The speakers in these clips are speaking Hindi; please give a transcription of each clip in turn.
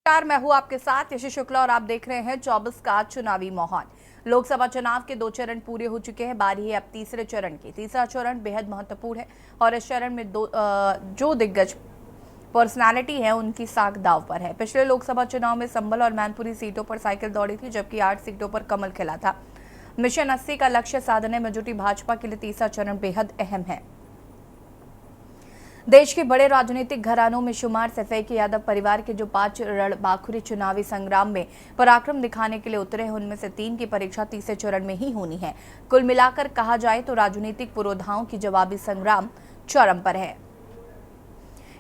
नमस्कार, मैं हूं आपके साथ यशी शुक्ला और आप देख रहे हैं 24 का चुनावी माहौल। लोकसभा चुनाव के 2 चरण पूरे हो चुके हैं। बारी है अब तीसरे चरण की। तीसरा चरण बेहद महत्वपूर्ण है और इस चरण में जो दिग्गज पर्सनालिटी है उनकी साख दाव पर है। पिछले लोकसभा चुनाव में संभल और मैनपुरी सीटों पर साइकिल दौड़ी थी, जबकि 8 सीटों पर कमल खिला था। मिशन 80 का लक्ष्य साधने में जुटी भाजपा के लिए तीसरा चरण बेहद अहम है। देश के बड़े राजनीतिक घरानों में शुमार सैफई यादव परिवार के जो 5 रणबांकुरे चुनावी संग्राम में पराक्रम दिखाने के लिए उतरे हैं, उनमें से 3 की परीक्षा तीसरे चरण में ही होनी है। कुल मिलाकर कहा जाए तो राजनीतिक पुरोधाओं की जवाबी संग्राम चरम पर है।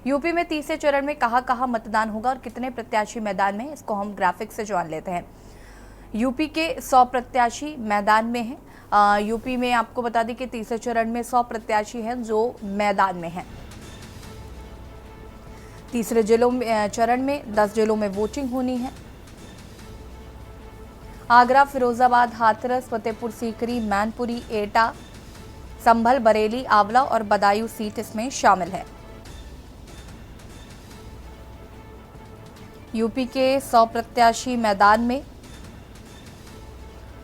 यूपी में तीसरे चरण में कहां मतदान होगा और कितने प्रत्याशी मैदान में, इसको हम ग्राफिक से जान लेते हैं। यूपी के 100 प्रत्याशी मैदान में हैं। यूपी में आपको बता दें कि तीसरे चरण में 100 प्रत्याशी हैं जो मैदान में हैं। तीसरे चरण में 10 जिलों में वोटिंग होनी है। आगरा, फिरोजाबाद, हाथरस, फतेहपुर सीकरी, मैनपुरी, एटा, संभल, बरेली, आंवला और बदायूं सीट इसमें शामिल है। यूपी के 100 प्रत्याशी मैदान में।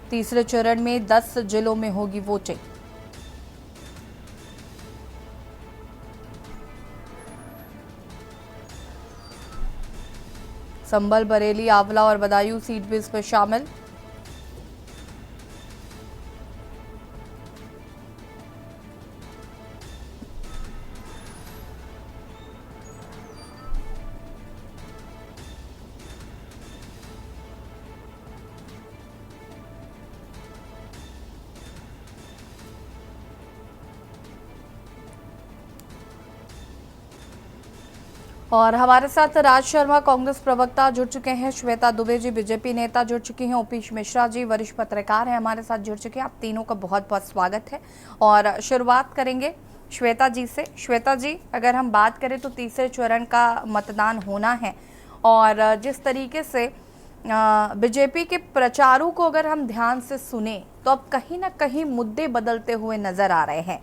तीसरे चरण में 10 जिलों में होगी वोटिंग। संभल, बरेली, आंवला और बदायूं सीट भी इस पर शामिल। और हमारे साथ राज शर्मा कांग्रेस प्रवक्ता जुड़ चुके हैं, श्वेता दुबे जी बीजेपी नेता जुड़ चुकी हैं, ओपीश मिश्रा जी वरिष्ठ पत्रकार हैं हमारे साथ जुड़ चुके हैं। आप तीनों का बहुत बहुत स्वागत है और शुरुआत करेंगे श्वेता जी से। श्वेता जी, अगर हम बात करें तो तीसरे चरण का मतदान होना है और जिस तरीके से बीजेपी के प्रचारों को अगर हम ध्यान से सुने तो अब कहीं ना कहीं मुद्दे बदलते हुए नजर आ रहे हैं।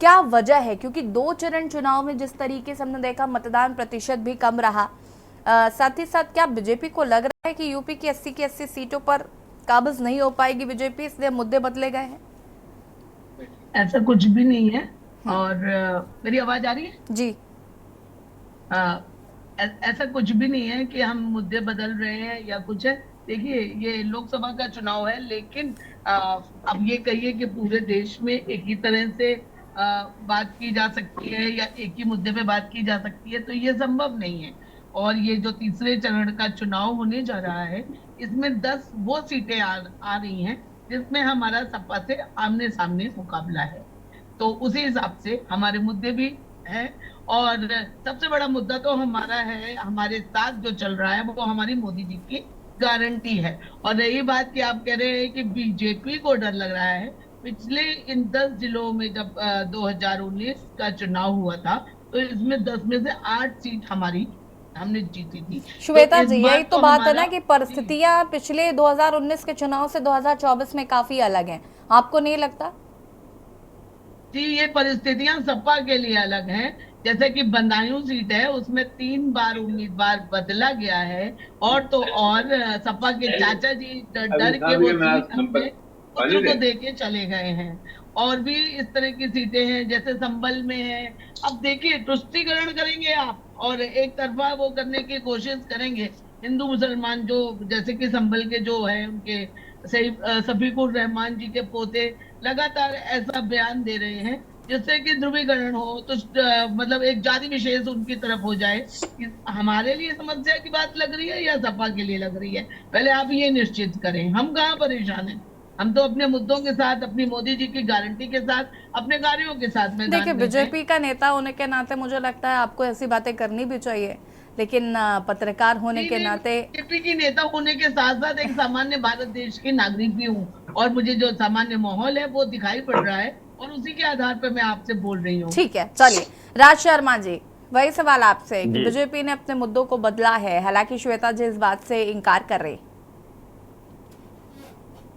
क्या वजह है? क्योंकि 2 चरण चुनाव में जिस तरीके से हमने देखा मतदान प्रतिशत भी कम रहा, साथ ही साथ क्या बीजेपी को लग रहा है कि यूपी की 80 की 80 सीटों पर काबिज नहीं हो पाएगी बीजेपी, इसलिए मुद्दे बदले गए हैं? ऐसा कुछ भी नहीं है। और मेरी आवाज आ रही है जी? ऐसा कुछ भी नहीं है कि हम मुद्दे बदल रहे हैं या कुछ है। देखिए, ये लोकसभा का चुनाव है, लेकिन अब ये कहिए कि पूरे देश में एक ही तरह से बात की जा सकती है या एक ही मुद्दे पे बात की जा सकती है, तो ये संभव नहीं है। और ये जो तीसरे चरण का चुनाव होने जा रहा है, इसमें 10 वो सीटें आ रही हैं जिसमें हमारा सपा से आमने सामने मुकाबला है। तो उसी हिसाब से हमारे मुद्दे भी हैं। और सबसे बड़ा मुद्दा तो हमारा है, हमारे साथ जो चल रहा है वो हमारी मोदी जी की गारंटी है। और रही बात कि आप कह रहे हैं कि बीजेपी को डर लग रहा है, पिछले इन 10 जिलों में जब 2019 का चुनाव हुआ था, तो इसमें 10 में से 8 सीट हमने जीती थी। तो श्वेता इस जी, बार यही तो तो बात है ना हमारा कि जी परिस्थितियां पिछले 2019 के चुनाव से 2024 में काफी अलग हैं। आपको नहीं लगता? जी, ये परिस्थितियां सपा के लिए अलग हैं। जैसे कि बदायूं सीट है, उसमें 3 बार उम्मीदवार बदला गया है। और तो और सपा के चाचा जी डर के वो सीट अपने पुत्र को दे के चले गए हैं। और भी इस तरह की सीटें हैं, जैसे संभल में है। अब देखिए, तुष्टीकरण करेंगे आप और एक तरफा वो करने की कोशिश करेंगे। हिंदू मुसलमान जो, जैसे कि संभल के जो है उनके सही सफीकुर रहमान जी के पोते लगातार ऐसा बयान दे रहे हैं जिससे कि ध्रुवीकरण हो, तो मतलब एक जाति विशेष उनकी तरफ हो जाए। हमारे लिए समस्या की बात लग रही है या सपा के लिए लग रही है? पहले आप ये निश्चित करें। हम कहाँ परेशान हैं? हम तो अपने मुद्दों के साथ, अपनी मोदी जी की गारंटी के साथ, अपने कार्यों के साथ मैदान देखिए, में थे। बीजेपी का नेता होने के नाते मुझे लगता है आपको ऐसी बातें करनी भी चाहिए, लेकिन पत्रकार होने नहीं के नहीं, मैं नाते। बीजेपी की नेता होने के साथ साथ एक सामान्य भारत देश की नागरिक भी हूँ, और मुझे जो सामान्य माहौल है वो दिखाई पड़ रहा है, और उसी के आधार पर मैं आपसे बोल रही हूँ। ठीक है, चलिए। राज शर्मा जी, वही सवाल आपसे कि जी। बीजेपी ने अपने मुद्दों को बदला है, हालांकि श्वेता जी इस बात से इनकार कर रही।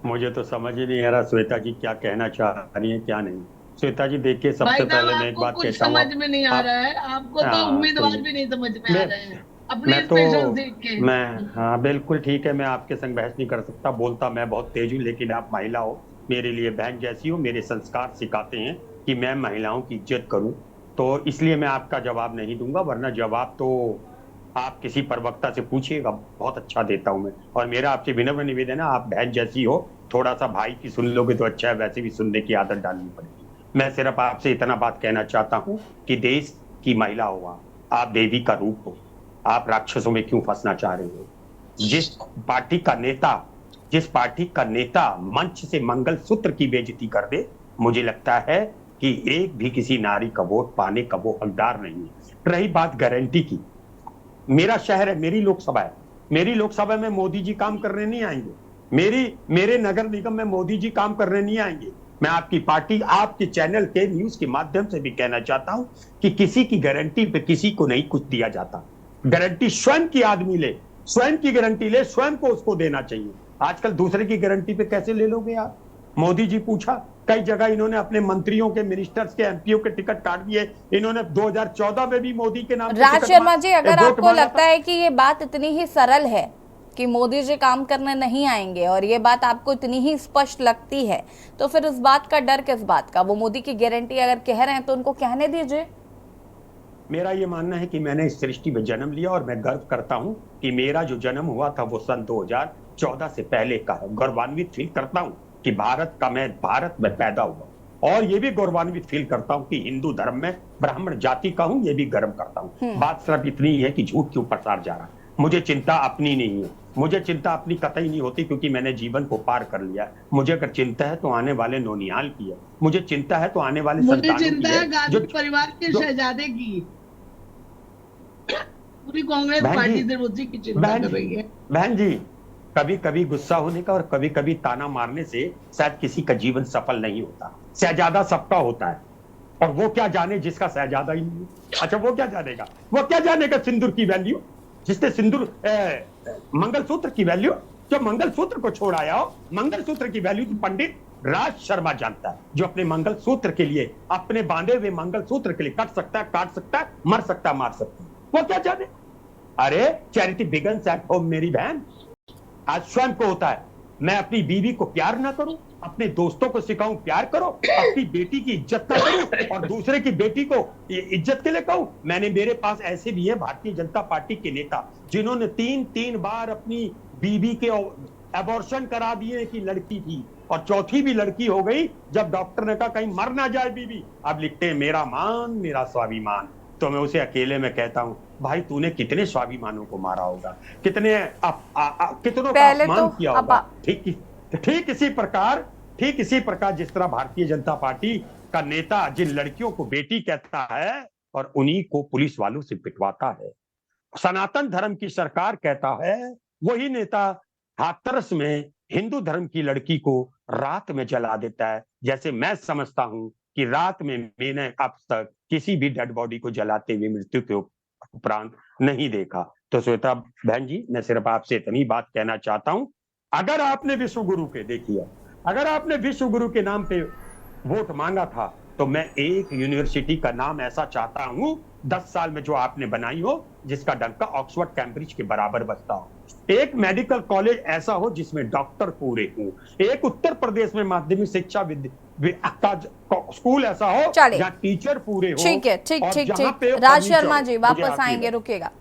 मुझे तो समझ ही नहीं आ रहा श्वेता जी क्या कहना चाह रही है क्या नहीं। श्वेता जी, देखिए, भाई सबसे साहब, पहले मैं एक आपको बात कुछ कहता हूँ। समझ में नहीं आ रहा है, आपको तो उम्मीदवार सुनिए, भी नहीं समझ में आ मैं रहे हैं। अपनी मैं तो स्पेशल सीट के। मैं हाँ बिल्कुल ठीक है, मैं आपके संग बहस नहीं कर सकता, बोलता मैं बहुत तेज हूँ, लेकिन आप महिला हो, मेरे लिए बहन जैसी हो, मेरे संस्कार सिखाते हैं कि मैं महिलाओं की इज्जत करूं, तो इसलिए मैं आपका जवाब नहीं दूंगा, वरना जवाब तो आप किसी प्रवक्ता से पूछिएगा, बहुत अच्छा देता हूं मैं। और मेरा आपसे विनम्र निवेदन है, आप बहन जैसी हो, थोड़ा सा भाई की सुन लोगे तो अच्छा है, वैसे भी सुनने की आदत डालनी पड़ेगी। मैं सिर्फ आपसे इतना बात कहना चाहता हूं कि देश की महिला हो आप देवी का रूप हो, आप राक्षसों में क्यों फंसना चाह रहे हो? जिस पार्टी का नेता जिस पार्टी का नेता मंच से मंगलसूत्र की बेइज्जती कर दे, मुझे लगता है कि एक भी किसी नारी का वोट पाने का वो हकदार नहीं है। रही बात गारंटी की, मेरा शहर है, मेरी लोकसभा है, मेरी लोकसभा में मोदी जी काम करने नहीं आएंगे, मेरे नगर निगम में मोदी जी काम करने नहीं आएंगे। मैं आपकी पार्टी, आपके चैनल के न्यूज के माध्यम से भी कहना चाहता हूं कि किसी की गारंटी पे किसी को नहीं कुछ दिया जाता। गारंटी स्वयं की आदमी ले, स्वयं की गारंटी ले, स्वयं को उसको देना चाहिए। आजकल दूसरे की गारंटी पे कैसे ले लोगे आप? मोदी जी पूछा, कई जगह इन्होंने अपने मंत्रियों के, मिनिस्टर्स के, एमपीओ के टिकट काट दिए। इन्होंने 2014 में भी मोदी के नाम राज शर्मा जी, अगर वोट आपको मांगा लगता था। है कि ये बात इतनी ही सरल है कि मोदी जी काम करने नहीं आएंगे, और ये बात आपको इतनी ही स्पष्ट लगती है, तो फिर इस बात का डर किस बात का? वो मोदी की गारंटी अगर कह रहे हैं तो उनको कहने दीजिए। मेरा ये मानना है कि मैंने इस सृष्टि में जन्म लिया और मैं गर्व करता हूं कि मेरा जो जन्म हुआ था वो सन 2014 से पहले का है। गौरवान्वित फील करता हूं कि भारत में पैदा हुआ, और ये भी गौरवान्वित फील करता हूं कि हिंदू धर्म में ब्राह्मण जाति का हूं, ये भी गर्व करता हूं। बात सिर्फ इतनी है कि झूठ क्यों प्रसार जा रहा है। मुझे चिंता अपनी नहीं है, मुझे चिंता अपनी कतई नहीं होती, क्योंकि मैंने जीवन को पार कर लिया। मुझे अगर चिंता है तो आने वाले नौनिहाल की है, मुझे चिंता है तो आने वाले मुझे संतानों चिंता की है है। गांधी परिवार के शहजादे की। पूरी कांग्रेस बहन जी, पार्टी सिर्फ उसी की चिंता कर रही है। बहन जी, कभी कभी गुस्सा होने का और कभी कभी ताना मारने से शायद किसी का जीवन सफल नहीं होता। शहजादा सबका होता है, और वो क्या जाने जिसका शहजादा ही नहीं है। अच्छा, वो क्या जानेगा? वो क्या जानेगा सिंदूर की वैल्यू? जिसने सिंदूर मंगलसूत्र की वैल्यू, जो मंगलसूत्र को छोड़ आया हो, मंगलसूत्र की वैल्यू तो पंडित राज शर्मा जानता है, जो अपने मंगलसूत्र के लिए, अपने बांधे हुए मंगलसूत्र के लिए कट सकता है, काट सकता है, मर सकता है, मार सकता है। वो क्या जाने? अरे चैरिटी बिगन्स एट होम मेरी बहन। आज स्वयं को होता है, मैं अपनी बीवी को प्यार ना करूं, अपने दोस्तों को सिखाऊं प्यार करो, अपनी बेटी की इज्जत ना करूं, और दूसरे की बेटी को इज्जत के लिए कहूं। मेरे पास ऐसे भी है भारतीय जनता पार्टी के नेता जिन्होंने तीन बार अपनी बीवी के अबॉर्शन करा दिए कि लड़की थी, और चौथी भी लड़की हो गई जब डॉक्टर ने कहा कहीं मर ना जाए बीवी। अब लिखते हैं मेरा मान मेरा स्वाभिमान। तो मैं उसे अकेले में कहता हूं, भाई तूने कितने स्वाभिमानों को मारा होगा, कितनों का अपमान किया होगा। ठीक इसी प्रकार जिस तरह भारतीय जनता पार्टी का नेता जिन लड़कियों को बेटी कहता है और उन्हीं को पुलिस वालों से पिटवाता है, सनातन धर्म की सरकार कहता है, वही नेता हाथरस में हिंदू धर्म की लड़की को रात में जला देता है। जैसे मैं समझता हूं कि रात में मैंने अब तक किसी भी डेड बॉडी को जलाते हुए मृत्यु के उपरांत नहीं देखा। तो श्वेता बहन जी, मैं सिर्फ आपसे इतनी बात कहना चाहता हूं, अगर आपने विश्व गुरु के, देखिए, अगर आपने विश्व गुरु के नाम पे वोट मांगा था, तो मैं एक यूनिवर्सिटी का नाम ऐसा चाहता हूं 10 साल में जो आपने बनाई हो, जिसका डंका ऑक्सफोर्ड कैम्ब्रिज के बराबर बजता हो। एक मेडिकल कॉलेज ऐसा हो जिसमें डॉक्टर पूरे हों। एक उत्तर प्रदेश में माध्यमिक शिक्षा स्कूल ऐसा हो जहाँ टीचर पूरे हो। ठीक है। राज शर्मा जी वापस आएंगे, रुकिएगा।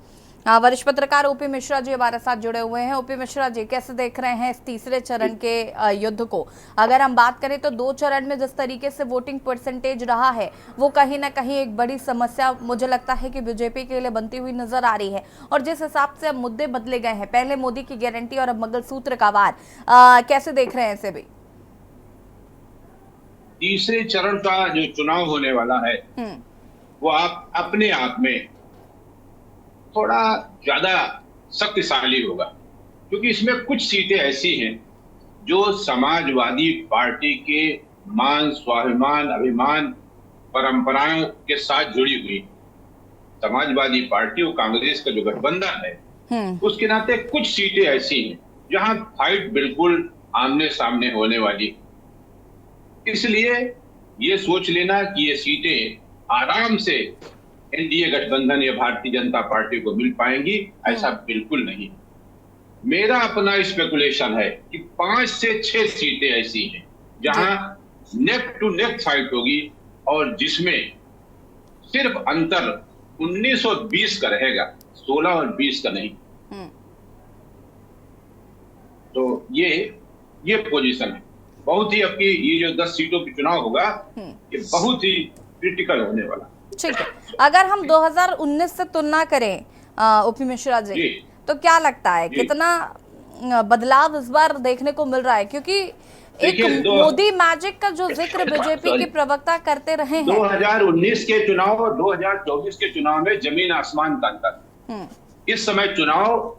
वरिष्ठ पत्रकार ओपी मिश्रा जी हमारे साथ जुड़े हुए हैं। ओपी मिश्रा जी, कैसे देख रहे हैं इस तीसरे चरण के युद्ध को? अगर हम बात करें तो 2 चरण में जिस तरीके से वोटिंग परसेंटेज रहा है, वो कहीं ना कहीं एक बड़ी समस्या मुझे लगता है कि बीजेपी के लिए बनती हुई नजर आ रही है। और जिस हिसाब से अब मुद्दे बदले गए हैं, पहले मोदी की गारंटी और अब मंगलसूत्र का वार, कैसे देख रहे हैं इसे भी? तीसरे चरण का जो चुनाव होने वाला है वो आप अपने आप में थोड़ा ज्यादा शक्तिशाली होगा, क्योंकि इसमें कुछ सीटें ऐसी हैं जो समाजवादी पार्टी के मान, स्वाभिमान, अभिमान, परंपराओं के साथ जुड़ी हुई। समाजवादी पार्टी और कांग्रेस का जो गठबंधन है उसके नाते कुछ सीटें ऐसी हैं जहां फाइट बिल्कुल आमने सामने होने वाली। इसलिए ये सोच लेना कि ये सीटें आराम से एनडीए गठबंधन या भारतीय जनता पार्टी को मिल पाएंगी, ऐसा बिल्कुल नहीं। मेरा अपना स्पेकुलेशन है कि 5 से 6 सीटें ऐसी हैं जहां नेक टू नेक फाइट होगी और जिसमें सिर्फ अंतर 19 और 20 का रहेगा, 16 और 20 का नहीं। तो ये पोजीशन है। बहुत ही आपकी ये जो 10 सीटों की चुनाव होगा ये बहुत ही क्रिटिकल होने वाला। ठीक है, अगर हम 2019 से तुलना करें ओपी मिश्रा जी, तो क्या लगता है कितना बदलाव इस बार देखने को मिल रहा है? क्योंकि एक मोदी मैजिक का जो जिक्र बीजेपी के प्रवक्ता करते रहे हैं। 2019 के चुनाव और 2024 के चुनाव में जमीन आसमान का अंतर। इस समय चुनाव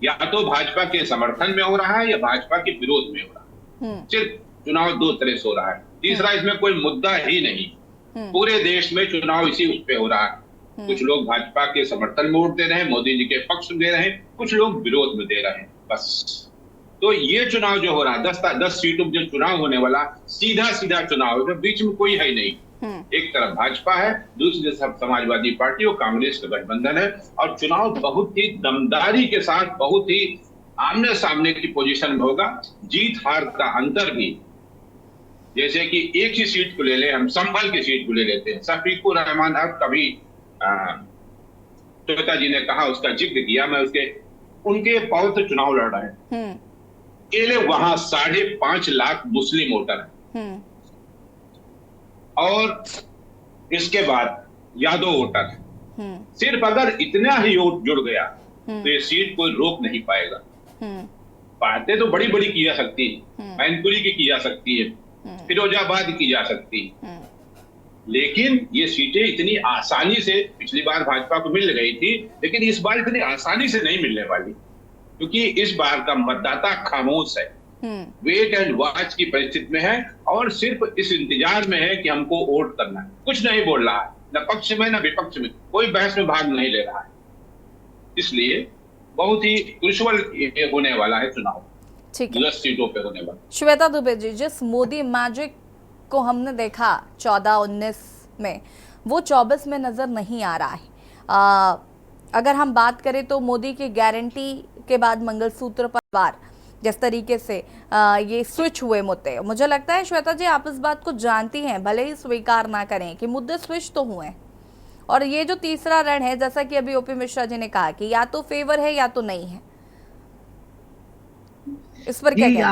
या तो भाजपा के समर्थन में हो रहा है या भाजपा के विरोध में हो रहा है। सिर्फ चुनाव 2 तरह से हो रहा है। तीसरा इसमें कोई मुद्दा ही नहीं। पूरे देश में चुनाव इसी उस पे हो रहा है। कुछ लोग भाजपा के समर्थन में वोट दे रहे हैं, मोदी जी के पक्ष में दे रहे हैं, कुछ लोग विरोध में दे रहे हैं, बस। तो ये चुनाव जो हो रहा है 10 सीटों में जो चुनाव होने वाला, सीधा सीधा चुनाव है, बीच में कोई है नहीं। एक तरफ भाजपा है, दूसरी तरफ समाजवादी पार्टी और कांग्रेस का गठबंधन है, और चुनाव बहुत ही दमदारी के साथ, बहुत ही आमने सामने की पोजीशन में होगा। जीत हार का अंतर भी, जैसे कि एक ही सीट को ले ले, हम संभल की सीट को ले लेते हैं, शफीकुर रहमान अब कभी श्वेता जी ने कहा, उसका जिक्र किया, मैं उनके पौत्र चुनाव लड़ रहे हैं। अकेले वहां 5.5 लाख मुस्लिम वोटर हैं और इसके बाद यादव वोटर है। सिर्फ अगर इतना ही वोट जुड़ गया तो ये सीट कोई रोक नहीं पाएगा। बातें तो बड़ी बड़ी की जा सकती है, मैनपुरी की जा सकती है, फिरोजाबाद की जा सकती है, लेकिन ये सीटें इतनी आसानी से पिछली बार भाजपा को मिल गई थी, लेकिन इस बार इतनी आसानी से नहीं मिलने वाली, क्योंकि इस बार का मतदाता खामोश है, वेट एंड वॉच की परिस्थिति में है और सिर्फ इस इंतजार में है कि हमको वोट करना है। कुछ नहीं बोल रहा है, न पक्ष में न विपक्ष में, कोई बहस में भाग नहीं ले रहा है। इसलिए बहुत ही क्रूशियल होने वाला है चुनाव, 10 सीटों पे होने वाला। श्वेता दुबे जी, जिस मोदी मैजिक को हमने देखा 14-19 में, वो 24 में नजर नहीं आ रहा है। अगर हम बात करें तो मोदी की गारंटी के बाद मंगलसूत्र पर वार, जिस तरीके से ये स्विच हुए मुद्दे, मुझे लगता है श्वेता जी आप इस बात को जानती हैं, भले ही स्वीकार ना करें कि मुद्दे स्विच तो हुए। और ये जो तीसरा रण है, जैसा कि अभी ओपी मिश्रा जी ने कहा कि या तो फेवर है या तो नहीं है, इस पर क्या कहना?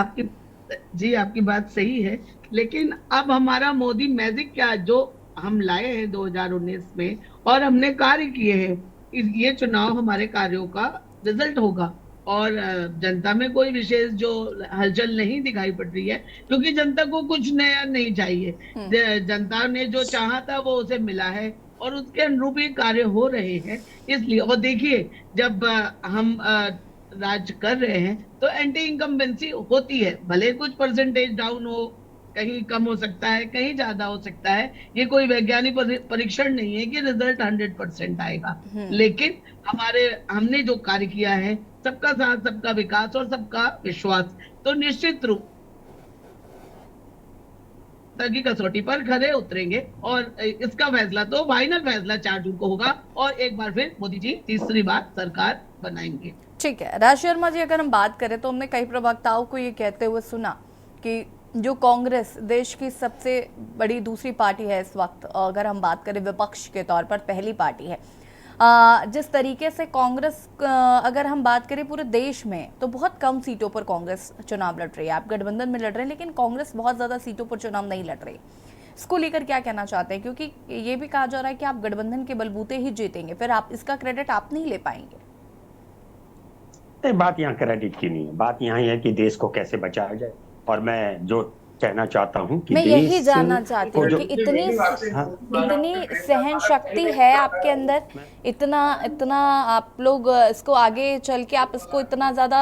आपकी बात सही है, लेकिन अब हमारा मोदी मैजिक क्या जो हम लाए हैं 2019 में और हमने कार्य किए हैं, ये चुनाव हमारे कार्यों का रिजल्ट होगा। और जनता में कोई विशेष जो हलचल नहीं दिखाई पड़ रही है, क्योंकि जनता को कुछ नया नहीं चाहिए। जनता ने जो चाहा था वो उसे मिला है और उसके अनुरूप ही कार्य हो रहे हैं। इसलिए और देखिए, जब हम राज कर रहे हैं तो एंटी इनकम्बेंसी होती है, भले कुछ परसेंटेज डाउन हो, कहीं कम हो सकता है, कहीं ज्यादा हो सकता है। ये कोई वैज्ञानिक परीक्षण नहीं है कि रिजल्ट 100% आएगा, लेकिन हमने जो कार्य किया है, सबका साथ, सबका विकास और सबका विश्वास, तो निश्चित रूप की कसौटी पर खरे उतरेंगे और इसका फैसला तो फाइनल फैसला 4 जून को होगा और एक बार फिर मोदी जी तीसरी बार सरकार बनाएंगे। ठीक है, राज शर्मा जी, अगर हम बात करें तो हमने कई प्रवक्ताओं को ये कहते हुए सुना कि जो कांग्रेस देश की सबसे बड़ी दूसरी पार्टी है इस वक्त, अगर हम बात करें विपक्ष के तौर पर पहली पार्टी है, जिस तरीके से कांग्रेस, अगर हम बात करें पूरे देश में तो बहुत कम सीटों पर कांग्रेस चुनाव लड़ रही है। आप गठबंधन में लड़ रहे हैं, लेकिन कांग्रेस बहुत ज्यादा सीटों पर चुनाव नहीं लड़ रही। इसको लेकर क्या कहना चाहते हैं? क्योंकि ये भी कहा जा रहा है कि आप गठबंधन के बलबूते ही जीतेंगे, फिर आप इसका क्रेडिट आप नहीं ले पाएंगे। बात यहाँ क्रेडिट की नहीं है, बात यहाँ है कि देश को कैसे बचाया जाए। और मैं जो कहना चाहता हूँ कि मैं यही जानना चाहती हूँ कि इतनी सहन शक्ति है आपके अंदर, इतना आप लोग इसको आगे चल के आप इसको इतना ज्यादा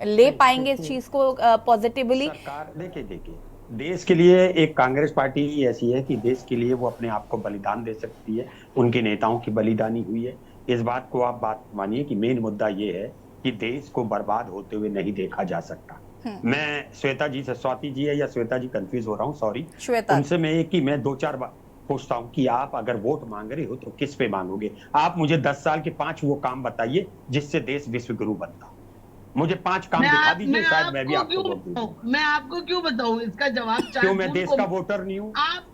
ले पाएंगे इस चीज को पॉजिटिवली? सरकार देखिए देश के लिए एक कांग्रेस पार्टी ही ऐसी है कि देश के लिए वो अपने आप को बलिदान दे सकती है। उनके नेताओं की बलिदानी हुई है। इस बात को आप बात मानिए कि मेन मुद्दा ये है कि देश को बर्बाद होते हुए नहीं देखा जा सकता। मैं श्वेता जी से, स्वाति जी है या श्वेता जी, कंफ्यूज हो रहा हूँ, सॉरी, उनसे मैं एक ही, मैं 2-4 पूछता हूं कि आप अगर वोट मांग रहे हो तो किस पे मांगोगे? आप मुझे 10 साल के 5 वो काम बताइए जिससे देश विश्व गुरु बनता। मुझे 5 काम दिखा दीजिए, शायद मैं भी आपको वोट दूं। मैं आपको क्यों बताऊं इसका जवाब? क्यों? मैं देश का वोटर नहीं हूं? आप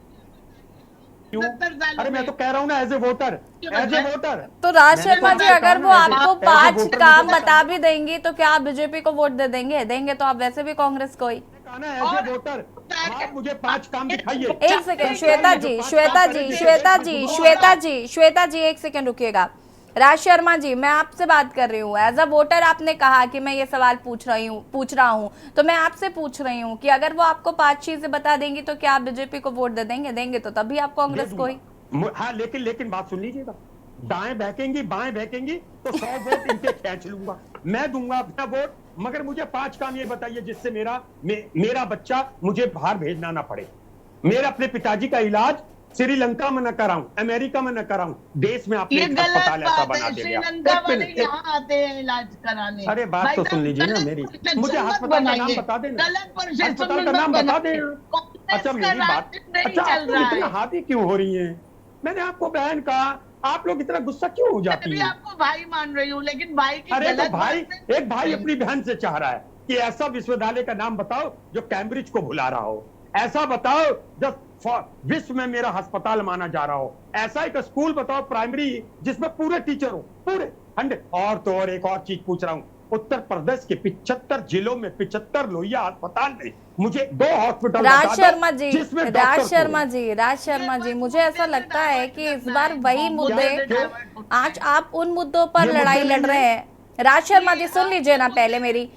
क्यों? 70 सालों अरे मैं में तो कह रहा हूं ना, as a voter, as a voter. तो राज मैंने शर्मा तो जी, कहा अगर ना, वो as a- आपको as a 5 voter काम मुझे बता भी देंगी तो क्या आप बीजेपी को वोट दे देंगे? देंगे तो आप वैसे भी कांग्रेस को ही। कहा ना, एज ए वोटर आप मुझे 5 काम दिखाइए। एक सेकंड, 10 श्वेता साल में जी, जो 5 श्वेता काम जी, करेंगे, श्वेता देश जी, विश्व गुरु श्वेता बनता। जी, श्वेता जी, एक सेकंड रुकिएगा। राज शर्मा जी, मैं आपसे बात कर रही हूँ। एज अ वोटर आपने कहा कि मैं ये सवाल पूछ रहा हूँ, तो मैं आपसे पूछ रही हूँ कि अगर वो आपको 5 चीजें बता देंगी तो क्या आप बीजेपी को वोट दे देंगे? देंगे तो तभी आप कांग्रेस को ही। हाँ, लेकिन बात सुन लीजिएगा। दाएं बहकेंगी, बाएं बहकेंगी तो 100 वोट इनके खींच लूंगा, मैं दूंगा अपना वोट। मगर मुझे 5 काम ये बताइए जिससे मेरा बच्चा मुझे बाहर भेजना ना पड़े, मेरा अपने पिताजी का इलाज श्रीलंका में न कराऊं, अमेरिका में न कराऊं, देश में आपने ये एक गलत अस्पताल ऐसा बात बना है। दिया। श्रीलंका एक वाले मिनट, यहाँ आते हैं इलाज कराने। अरे बात भाई तो सुन साहब, लीजिए ना गलत मेरी। परसेप्शन मुझे मत अस्पताल का नाम बनाइए। बता देना, गलत परसेप्शन अस्पताल का मत नाम बता बनाइए। देना। कांग्रेस अच्छा का मेरी बात, राज्य नहीं अच्छा चल आप लोग रहा इतना है। हावी क्यों हो रही हैं? मैंने आपको बहन कहा, आप लोग इतना गुस्सा क्यों हो मैं जाती भी हैं? आपको भाई मान रही हूँ, लेकिन भाई की अरे तो गलत भाई, बात नहीं। एक भाई अपनी बहन से चाह रहा है कि ऐसा विश्वविद्यालय का नाम बताओ जो कैम्ब्रिज को भुला रहा हो, ऐसा बताओ जो विश्व में मेरा अस्पताल माना जा रहा हो, ऐसा एक स्कूल बताओ प्राइमरी जिसमें पूरे टीचर हो, पूरे 100। और तो और एक और चीज पूछ रहा हूँ, उत्तर प्रदेश के 75 जिलों में 75 लोहिया अस्पताल में मुझे 2 हॉस्पिटल राज शर्मा जी, जिसमें राज डॉक्टर शर्मा जी, राज शर्मा जी, मुझे ऐसा लगता है कि इस बार वही मुद्दे, आज आप उन मुद्दों पर ये लड़ाई मुद्दे लड़ नहीं रहे हैं। राज शर्मा जी सुन लीजिए ना पहले मेरी।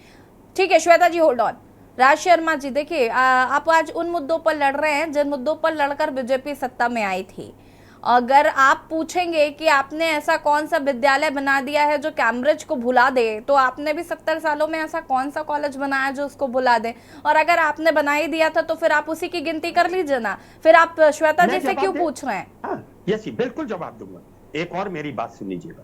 ठीक है श्वेता जी, होल्ड ऑन। राज शर्मा जी देखिए, आप आज उन मुद्दों पर लड़ रहे हैं जिन मुद्दों पर लड़कर बीजेपी सत्ता में आई थी। अगर आप पूछेंगे कि आपने ऐसा कौन सा विद्यालय बना दिया है जो कैम्ब्रिज को भुला दे, तो आपने भी 70 सालों में ऐसा कौन सा कॉलेज बनाया जो उसको भुला दे? और अगर आपने बना ही दिया था तो फिर आप उसी की गिनती कर लीजिए ना। फिर आप श्वेता जी से क्यों पूछ रहे हैं? हाँ, यस, बिल्कुल जवाब दूंगा। एक और मेरी बात सुन लीजिएगा।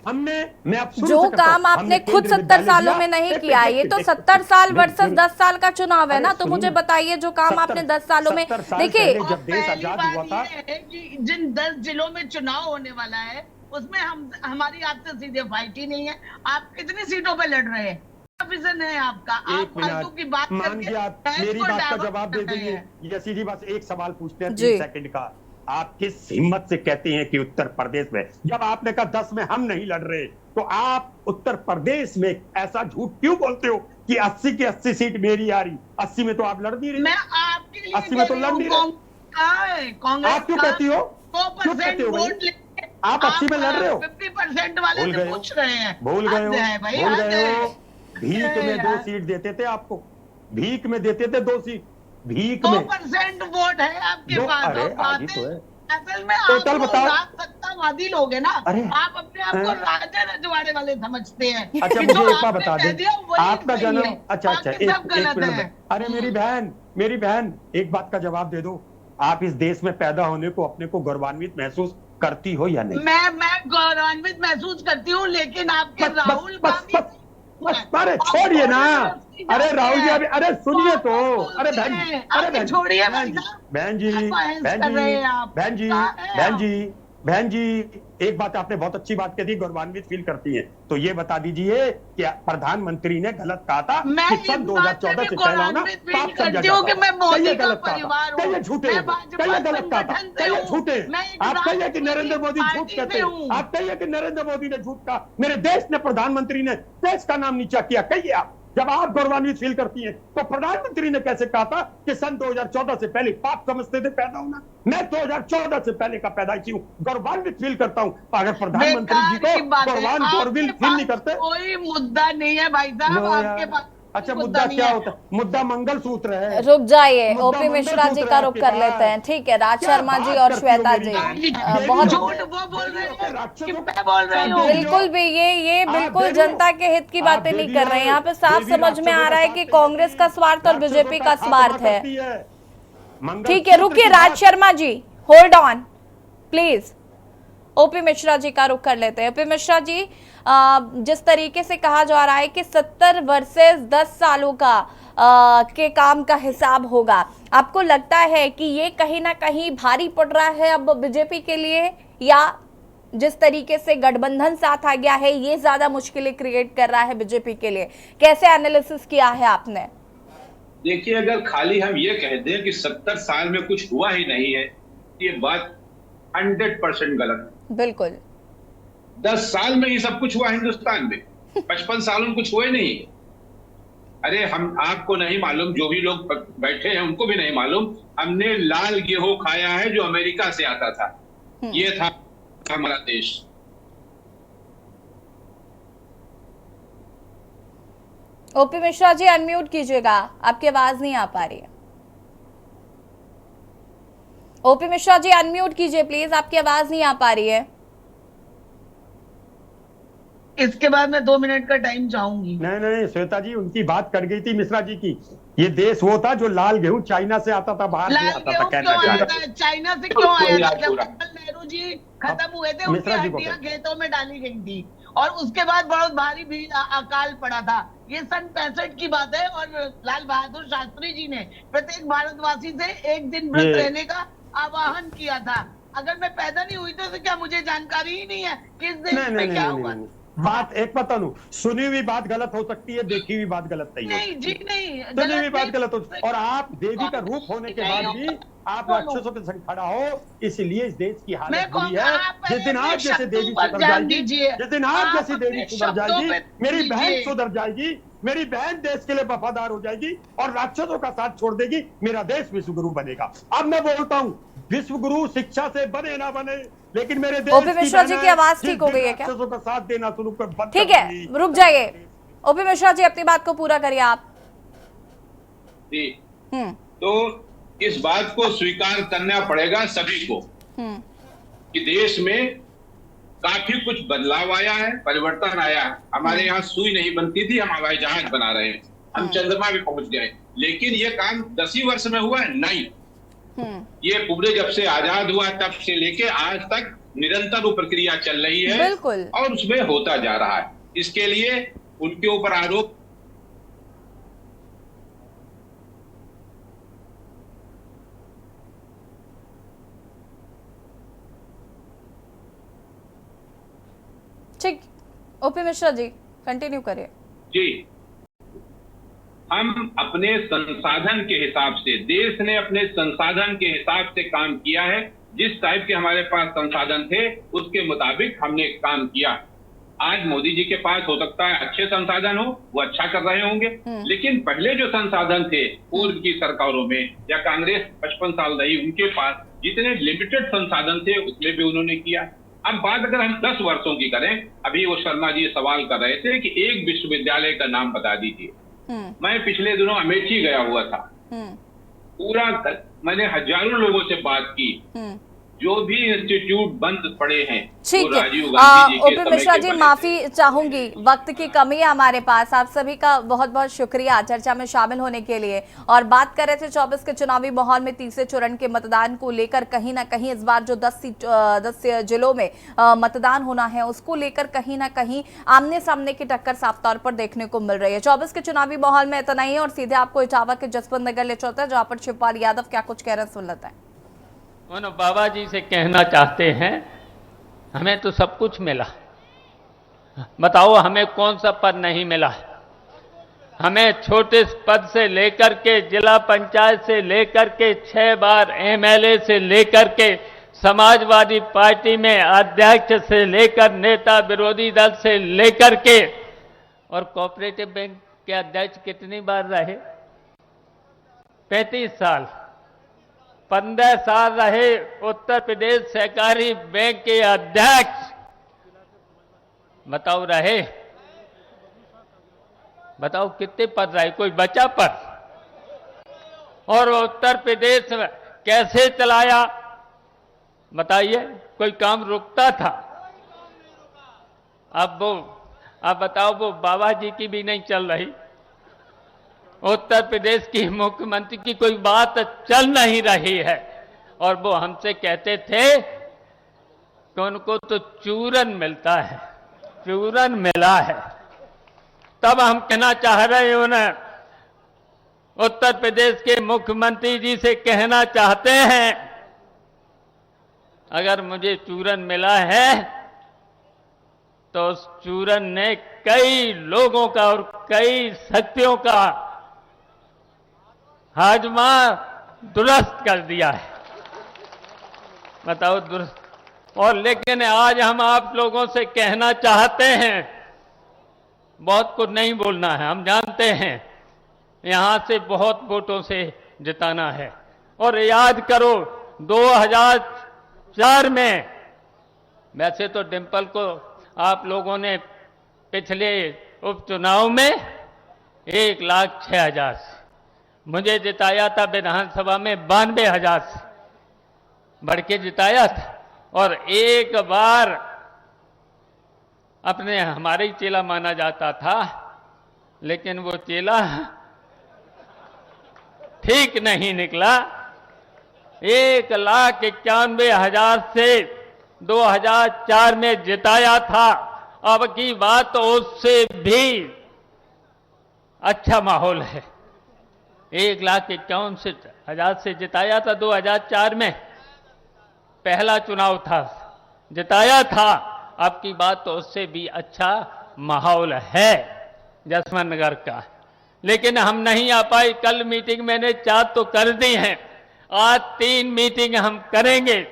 मैं अब शुरू जो से करता हूं, काम आपने हमने खुद केंद्रीय 70 विद्यालय सालों दिया। में नहीं एक किया, मिनट, ये तो एक 70 मिनट, साल नहीं, वर्सेस सुनिए। 10 साल का चुनाव है अरे ना, तो सुनिए मुझे ना, बताइए जो काम आपने 10 सालों में 70 साल देखिए। पहले जब देश पहली आजाद बात हुआ था, ये है कि जिन 10 जिलों में चुनाव होने वाला है उसमें हमारी आपसे सीधे फाइट ही नहीं है। आप कितनी सीटों पे लड़ रहे हैं? विजन है आपका? आप एक फालतू की बात मिनट, मान करके के आप बहस मेरी को बात का डाइवर्ट जवाब दे कर रहे देंगे। हैं। ये सीधी बात, एक सवाल पूछते हैं जी। 3 सेकंड का। आप किस हिम्मत से कहते हैं कि उत्तर प्रदेश में, जब आपने कहा 10 में हम नहीं लड़ रहे, तो आप उत्तर प्रदेश में ऐसा झूठ क्यों बोलते हो कि 80 की 80 सीट मेरी आ रही? 80 में तो आप लड़ नहीं रहे। मैं आपके लिए 80 में तो लड़ नहीं रहे। कांग्रेस आप क्यों कहती हो? क्यों 100% कहते हो भाई? वोट लेके आप 80 में लड़ रहे हो? 50% वाले भूल से गए हो? पूछ रहे हैं। भूल गए हो? हद है भाई, भूल हद गए है। हो? भीख में 2 सीट देते थे आपको, भीख में देते थे 2 सीट, भीख में 2% वोट है आपके दो। पास। अरे और आगे बातें तो है। असल में टोटल आप लोग बताओ। राजसत्तावादी लोग हैं ना। अरे, आप अपने आप को हाँ। राजा रजवाड़े वाले समझते हैं। अच्छा कि मुझे जो एक बात आपने बता कह दे, दिया वही आपका सही जन्म, है। अच्छा बाकी सब गलत मिनट है। अरे मेरी बहन एक बात का जवाब दे दो। आप इस देश में पैदा होने को अपने को गौरवान्वित महसूस करती हो या नहीं? मैं गौरवान्वित महसूस करती हूँ, लेकिन आपके राहुल गांधी अरे छोड़िए ना। अरे राहुल जी, अरे सुनिए तो। अरे छोड़िए बहन जी, एक बात आपने बहुत अच्छी बात कही, गौरवान्वित फील करती हैं, तो ये बता दीजिए कि प्रधानमंत्री ने गलत कहा था कि सन 2014 से पहले ना पाप समझा जाता था। ये गलत कहा था, कहिए झूठे, कहिए गलत कहा था, कहिए झूठे। आप कहिए कि नरेंद्र मोदी झूठ कहते हैं, आप कहिए कि नरेंद्र मोदी ने झूठ कहा, मेरे देश ने, प्रधानमंत्री ने देश का नाम नीचा किया। कहिए आप, जब आप गौरवान्वित फील करती हैं, तो प्रधानमंत्री ने कैसे कहा था कि सन 2014 से पहले पाप समझते थे पैदा होना? मैं 2014 से पहले का पैदाइशी हूँ, गौरवान्वित फील करता हूँ। अगर प्रधानमंत्री जी को गौरवान्वित फील नहीं करते, कोई मुद्दा नहीं है भाई साहब आपके पास। अच्छा मुद्दा क्या होता है? मुद्दा मंगलसूत्र है। रुक जाइए, मुद्दा ओपी मिश्रा जी का रुख कर आपके लेते हैं। ठीक है, राज शर्मा जी और श्वेता जी बहुत झूठ वो बोल रहे हैं कि मैं बोल रही हूँ। बिल्कुल भी ये बिल्कुल जनता के हित की बातें नहीं कर रहे हैं। यहाँ पे साफ समझ में आ रहा है कि कांग्रेस का स्वार्थ और बीजेपी का स्वार्थ है। ठीक है, रुकिए Raj Sharma ji, hold on please. OP Mishra ji का रुख कर लेते हैं। ओपी मिश्रा जी, जिस तरीके से कहा जा रहा है कि 70 वर्सेस 10 सालों का के काम का हिसाब होगा। आपको लगता है कि ये कहीं ना कहीं भारी पड़ रहा है अब बीजेपी के लिए, या जिस तरीके से गठबंधन साथ आ गया है ये ज्यादा मुश्किलें क्रिएट कर रहा है बीजेपी के लिए? कैसे एनालिसिस किया है आपने? देखिए, अगर खाली हम ये कह दें कि 70 साल में कुछ हुआ ही नहीं है, ये बात 100% गलत है। बिल्कुल। 10 साल में ही सब कुछ हुआ हिंदुस्तान में, 55 सालों में कुछ हुए नहीं। अरे हम आपको नहीं मालूम, जो भी लोग बैठे हैं उनको भी नहीं मालूम, हमने लाल गेहूं खाया है जो अमेरिका से आता था। ये था हमारा देश। ओपी मिश्रा जी अनम्यूट कीजिएगा, आपकी आवाज नहीं आ पा रही है। ओपी मिश्रा जी अनम्यूट कीजिए प्लीज, आपकी आवाज नहीं आ पा रही है। इसके बाद मैं 2 मिनट का टाइम चाहूंगी। नहीं नहीं श्वेता जी, उनकी बात कट गई थी मिश्रा जी की। ये देश वो था जो लाल गेहूं चाइना से आता था, बाहर से लाल आता था। गेहूं कहना क्यों चाह आया रहे था? चाइना से क्यों आया था? जब पूरा। जवाहरलाल नेहरू जी खत्म हुए थे, उनकी मिश्रा जी को हड्डियां खेतों में डाली गई थी और उसके बाद बहुत भारी भी अकाल पड़ा था। ये सन 65 की बात है और लाल बहादुर शास्त्री जी ने प्रत्येक भारतवासी से एक दिन व्रत रहने का आह्वान किया था। अगर मैं पैदा नहीं हुई तो क्या मुझे जानकारी ही नहीं है कि इस देश में क्या हुआ? बात एक पता नहीं, सुनी हुई बात गलत हो सकती है, देखी हुई बात गलत नहीं नहीं जी, नहीं, सुनी हुई बात गलत हो। और आप देवी का रूप होने के बाद भी आप राक्षसों के संग खड़ा हो, इसलिए इस देश की हालत बुरी है। जिस दिन आप जैसे देवी सुधर जाएगी, जिस दिन आप जैसी देवी सुधर जाएगी, मेरी बहन सुधर जाएगी, मेरी बहन देश के लिए वफादार हो जाएगी और राक्षसों का साथ छोड़ देगी, मेरा देश विश्वगुरु बनेगा। अब मैं बोलता हूँ, विश्वगुरु शिक्षा से बने ना बने, लेकिन मेरे देश ओपी मिश्रा जी की आवाज ठीक हो गई है क्या? राक्षसों का साथ देना शुरू कर, ठीक है, रुक जाइए। ओपी मिश्रा जी अपनी बात को पूरा करिए आप। जी, तो इस बात को स्वीकार करना पड़ेगा सभी को कि देश में काफी कुछ बदलाव आया है, परिवर्तन आया है। हमारे यहाँ सुई नहीं बनती थी, हम हवाई जहाज बना रहे हैं, हम चंद्रमा भी पहुंच गए। लेकिन ये काम 10 ही वर्ष में हुआ है? नहीं, ये पूरे जब से आजाद हुआ तब से लेके आज तक निरंतर वो प्रक्रिया चल रही है। बिल्कुल। और उसमें होता जा रहा है। इसके लिए उनके ऊपर आरोप ठीक। ओपी मिश्रा जी कंटिन्यू करिए। जी, हम अपने संसाधन के हिसाब से, देश ने अपने संसाधन के हिसाब से काम किया है। जिस टाइप के हमारे पास संसाधन थे उसके मुताबिक हमने काम किया। आज मोदी जी के पास हो सकता है अच्छे संसाधन हो, वो अच्छा कर रहे होंगे, लेकिन पहले जो संसाधन थे पूर्व की सरकारों में या कांग्रेस 55 साल रही, उनके पास जितने लिमिटेड संसाधन थे उसमें भी उन्होंने किया। अब बात अगर हम 10 वर्षों की करें, अभी वो शर्मा जी सवाल कर रहे थे कि एक विश्वविद्यालय का नाम बता दीजिए। मैं पिछले दिनों अमेठी गया हुआ था, पूरा मैंने हजारों लोगों से बात की, जो भी इंस्टीट्यूट बंद पड़े हैं। ठीक है, ओपी मिश्रा जी माफी चाहूंगी, वक्त की कमी है हमारे पास। आप सभी का बहुत बहुत शुक्रिया चर्चा में शामिल होने के लिए। और बात कर रहे थे 24 के चुनावी माहौल में तीसरे चरण के मतदान को लेकर, कहीं ना कहीं इस बार जो 10 जिलों में मतदान होना है उसको लेकर कहीं ना कहीं आमने सामने की टक्कर साफ तौर पर देखने को मिल रही है। 24 के चुनावी माहौल में इतना ही, और सीधे आपको इटावा के जसवंत नगर ले चलता है जहाँ पर शिवपाल यादव क्या कुछ कह रहे हैं, सुन लेते हैं। उन बाबा जी से कहना चाहते हैं, हमें तो सब कुछ मिला, बताओ हमें कौन सा पद नहीं मिला? हमें छोटे पद से लेकर के जिला पंचायत से लेकर के 6 बार एमएलए से लेकर के समाजवादी पार्टी में अध्यक्ष से लेकर नेता विरोधी दल से लेकर के, और कोऑपरेटिव बैंक के अध्यक्ष कितनी बार रहे? 35 साल। 15 साल रहे उत्तर प्रदेश सहकारी बैंक के अध्यक्ष, बताओ रहे? बताओ कितने पद रहे? कोई बचा पद? और उत्तर प्रदेश में कैसे चलाया बताइए? कोई काम रुकता था? अब बताओ, वो बाबा जी की भी नहीं चल रही, उत्तर प्रदेश की मुख्यमंत्री की कोई बात चल नहीं रही है। और वो हमसे कहते थे कि उनको तो चूरन मिलता है, चूरन मिला है। तब हम कहना चाह रहे हैं उन्हें, उत्तर प्रदेश के मुख्यमंत्री जी से कहना चाहते हैं, अगर मुझे चूरन मिला है तो उस चूरन ने कई लोगों का और कई शक्तियों का हाजमा दुरुस्त कर दिया है। बताओ दुरुस्त। और लेकिन आज हम आप लोगों से कहना चाहते हैं, बहुत कुछ नहीं बोलना है, हम जानते हैं यहां से बहुत वोटों से जिताना है। और याद करो 2004 में, वैसे तो डिंपल को आप लोगों ने पिछले उपचुनाव में 1,06,000 से, मुझे जिताया था विधानसभा में 92,000 से बढ़ के जिताया था। और एक बार अपने हमारे ही चेला माना जाता था, लेकिन वो चेला ठीक नहीं निकला। 1,91,000 से 2004 में जिताया था। अब की बात तो उससे भी अच्छा माहौल है। 1,51,000 से जिताया था 2004 में, पहला चुनाव था, जिताया था। अब की बात तो उससे भी अच्छा माहौल है जसवंत नगर का, लेकिन हम नहीं आ पाए। कल मीटिंग मैंने 4 तो कर दी हैं, आज 3 मीटिंग हम करेंगे।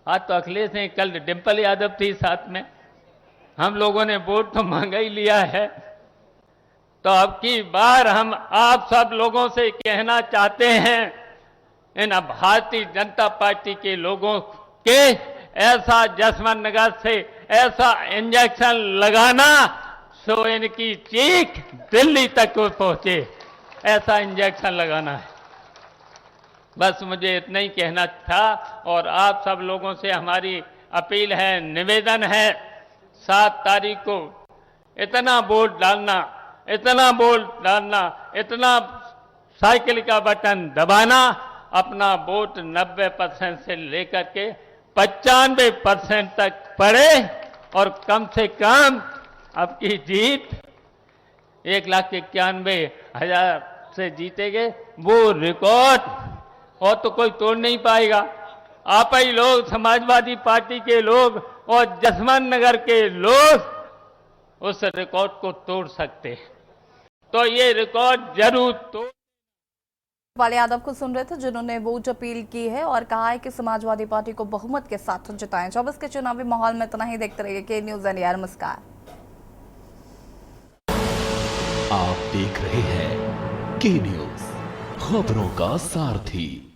आज तो अखिलेश ने, कल डिंपल यादव थी साथ में, हम लोगों ने वोट तो मांगा ही लिया है। तो अब की बार हम आप सब लोगों से कहना चाहते हैं, इन भारतीय जनता पार्टी के लोगों के ऐसा जसवंत नगर से ऐसा इंजेक्शन लगाना सो इनकी चीख दिल्ली तक पहुंचे, ऐसा इंजेक्शन लगाना है। बस मुझे इतना ही कहना था। और आप सब लोगों से हमारी अपील है, निवेदन है, 7 तारीख को इतना वोट डालना, इतना वोट डालना, इतना साइकिल का बटन दबाना, अपना वोट 90% से लेकर के 95% तक पड़े और कम से कम अब की जीत 1,91,000 से जीतेंगे, वो रिकॉर्ड और तो कोई तोड़ नहीं पाएगा। आप ही लोग, समाजवादी पार्टी के लोग और जसवंत नगर के लोग उस रिकॉर्ड को तोड़ सकते हैं। तो ये रिकॉर्ड जरूर तोड़। वाले यादव को सुन रहे थे, जिन्होंने वोट अपील की है और कहा है कि समाजवादी पार्टी को बहुमत के साथ जिताएं। 24 के चुनावी माहौल में इतना ही। देखते रहिए के न्यूज़ इंडिया। नमस्कार। आप देख रहे हैं के न्यूज़, खबरों का सारथी।